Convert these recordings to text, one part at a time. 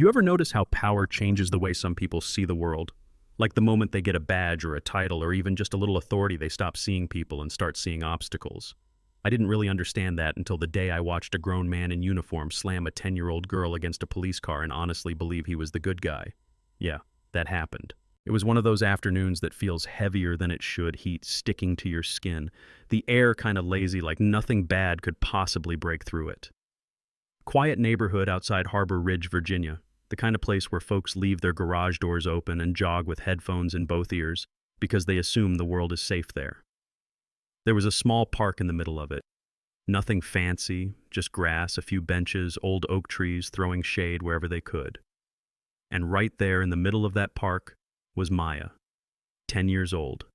You ever notice how power changes the way some people see the world? Like the moment they get a badge or a title or even just a little authority, they stop seeing people and start seeing obstacles. I didn't really understand that until the day I watched a grown man in uniform slam a 10-year-old girl against a police car and honestly believe he was the good guy. Yeah, that happened. It was one of those afternoons that feels heavier than it should, heat sticking to your skin. The air kind of lazy, like nothing bad could possibly break through it. Quiet neighborhood outside Harbor Ridge, Virginia. The kind of place where folks leave their garage doors open and jog with headphones in both ears because they assume the world is safe there. There was a small park in the middle of it. Nothing fancy, just grass, a few benches, old oak trees throwing shade wherever they could. And right there in the middle of that park was Maya, 10 years old.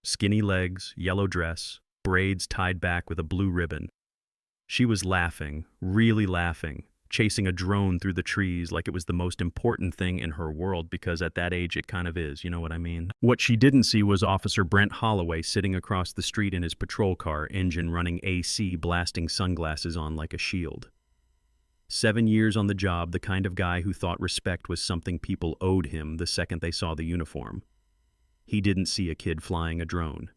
Skinny legs, yellow dress, braids tied back with a blue ribbon. She was laughing, really laughing, chasing a drone through the trees like it was the most important thing in her world, because at that age it kind of is, you know what I mean? What she didn't see was Officer Brent Holloway sitting across the street in his patrol car, engine running AC, blasting sunglasses on like a shield. 7 years on the job, the kind of guy who thought respect was something people owed him the second they saw the uniform. He didn't see a kid flying a drone.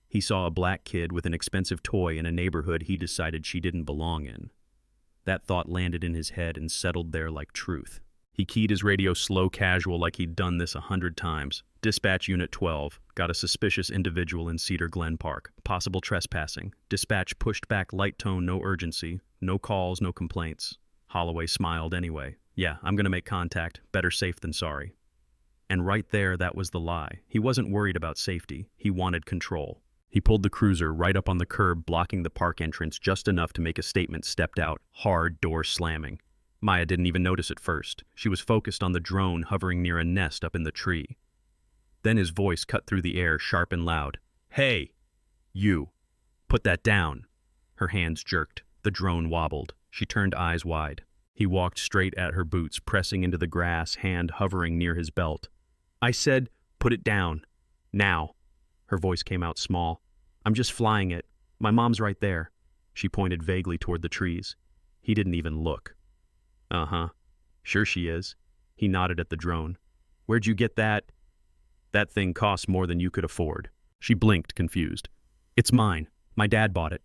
He saw a black kid with an expensive toy in a neighborhood he decided she didn't belong in. That thought landed in his head and settled there like truth. He keyed his radio slow casual like he'd done this 100 times. Dispatch Unit 12, got a suspicious individual in Cedar Glen Park. Possible trespassing. Dispatch pushed back light tone, no urgency. No calls, no complaints. Holloway smiled anyway. Yeah, I'm gonna make contact. Better safe than sorry. And right there, that was the lie. He wasn't worried about safety. He wanted control. He pulled the cruiser right up on the curb, blocking the park entrance just enough to make a statement, stepped out, hard door slamming. Maya didn't even notice at first. She was focused on the drone hovering near a nest up in the tree. Then his voice cut through the air, sharp and loud. Hey, you, put that down. Her hands jerked. The drone wobbled. She turned eyes wide. He walked straight at her boots, pressing into the grass, hand hovering near his belt. I said, put it down. Now. Her voice came out small. I'm just flying it. My mom's right there. She pointed vaguely toward the trees. He didn't even look. Uh-huh. Sure she is. He nodded at the drone. Where'd you get that? That thing costs more than you could afford. She blinked, confused. It's mine. My dad bought it.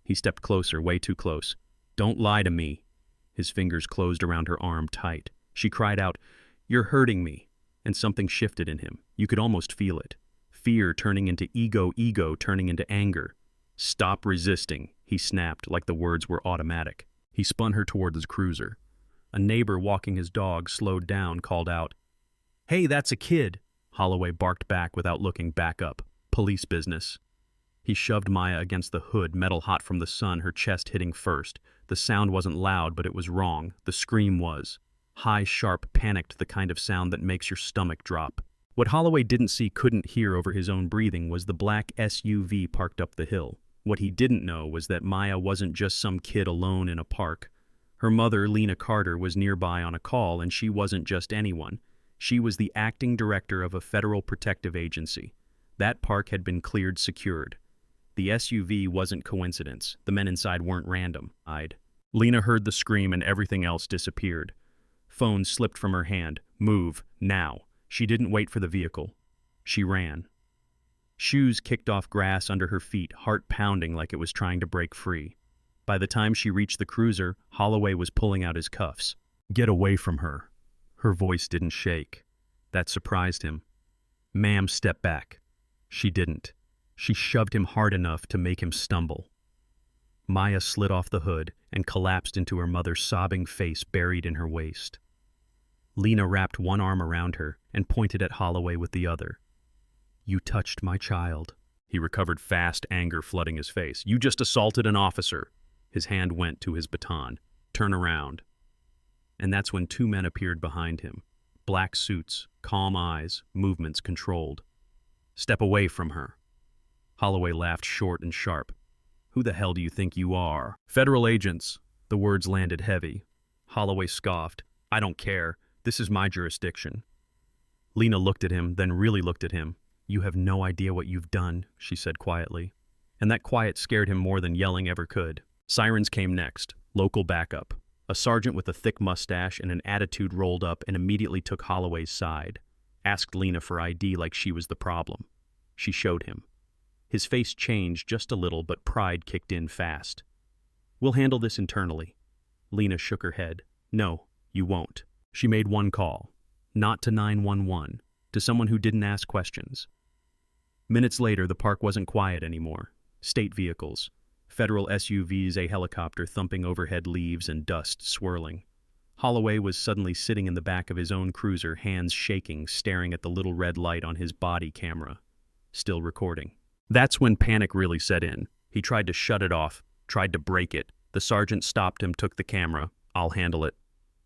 He stepped closer, way too close. Don't lie to me. His fingers closed around her arm tight. She cried out, You're hurting me. And something shifted in him. You could almost feel it. Fear turning into ego turning into anger. Stop resisting, he snapped like the words were automatic. He spun her toward his cruiser. A neighbor walking his dog slowed down, called out, Hey, that's a kid. Holloway barked back without looking back up. Police business. He shoved Maya against the hood, metal hot from the sun, her chest hitting first. The sound wasn't loud, but it was wrong. The scream was. High, sharp, panicked, the kind of sound that makes your stomach drop. What Holloway didn't see, couldn't hear over his own breathing was the black SUV parked up the hill. What he didn't know was that Maya wasn't just some kid alone in a park. Her mother, Lena Carter, was nearby on a call, and she wasn't just anyone. She was the acting director of a federal protective agency. That park had been cleared, secured. The SUV wasn't coincidence. The men inside weren't random. Lena heard the scream and everything else disappeared. Phone slipped from her hand. Move, now. She didn't wait for the vehicle. She ran. Shoes kicked off grass under her feet, heart pounding like it was trying to break free. By the time she reached the cruiser, Holloway was pulling out his cuffs. Get away from her. Her voice didn't shake. That surprised him. Ma'am, step back. She didn't. She shoved him hard enough to make him stumble. Maya slid off the hood and collapsed into her mother's sobbing face buried in her waist. Lena wrapped one arm around her and pointed at Holloway with the other. You touched my child. He recovered fast, anger flooding his face. You just assaulted an officer. His hand went to his baton. Turn around. And that's when two men appeared behind him. Black suits, calm eyes, movements controlled. Step away from her. Holloway laughed short and sharp. Who the hell do you think you are? Federal agents. The words landed heavy. Holloway scoffed. I don't care. This is my jurisdiction. Lena looked at him, then really looked at him. You have no idea what you've done, she said quietly. And that quiet scared him more than yelling ever could. Sirens came next. Local backup. A sergeant with a thick mustache and an attitude rolled up and immediately took Holloway's side. Asked Lena for ID like she was the problem. She showed him. His face changed just a little, but pride kicked in fast. "We'll handle this internally." Lena shook her head. "No, you won't." She made one call. Not to 911, to someone who didn't ask questions. Minutes later, the park wasn't quiet anymore. State vehicles, federal SUVs, a helicopter thumping overhead, leaves and dust swirling. Holloway was suddenly sitting in the back of his own cruiser, hands shaking, staring at the little red light on his body camera. Still recording. That's when panic really set in. He tried to shut it off, tried to break it. The sergeant stopped him, took the camera. "I'll handle it."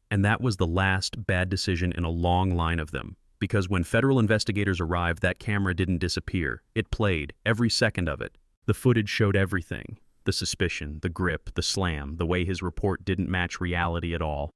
And that was the last bad decision in a long line of them. Because when federal investigators arrived, that camera didn't disappear. It played, every second of it. The footage showed everything. The suspicion, the grip, the slam, the way his report didn't match reality at all.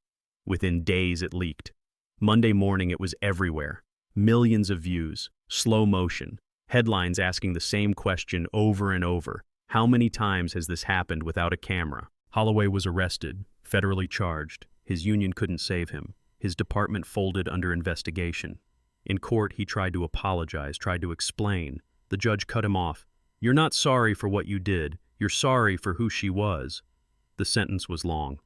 Within days, it leaked. Monday morning, it was everywhere. Millions of views, slow motion, headlines asking the same question over and over. How many times has this happened without a camera? Holloway was arrested, federally charged. His union couldn't save him. His department folded under investigation. In court, he tried to apologize, tried to explain. The judge cut him off. "You're not sorry for what you did. You're sorry for who she was." The sentence was long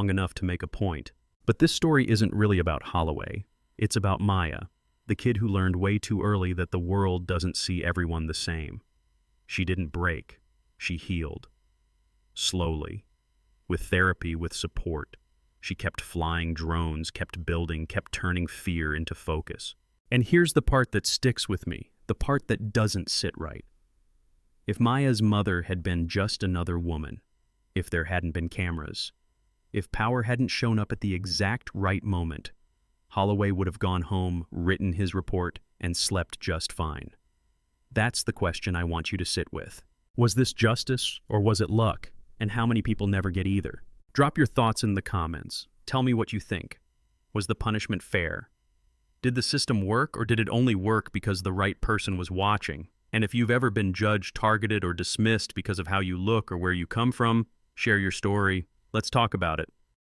enough to make a point. But this story isn't really about Holloway. It's about Maya, the kid who learned way too early that the world doesn't see everyone the same. She didn't break. She healed. Slowly. With therapy, with support. She kept flying drones, kept building, kept turning fear into focus. And here's the part that sticks with me, the part that doesn't sit right. If Maya's mother had been just another woman, if there hadn't been cameras, if power hadn't shown up at the exact right moment, Holloway would have gone home, written his report, and slept just fine. That's the question I want you to sit with. Was this justice, or was it luck? And how many people never get either? Drop your thoughts in the comments. Tell me what you think. Was the punishment fair? Did the system work, or did it only work because the right person was watching? And if you've ever been judged, targeted, or dismissed because of how you look or where you come from, share your story. Let's talk about it.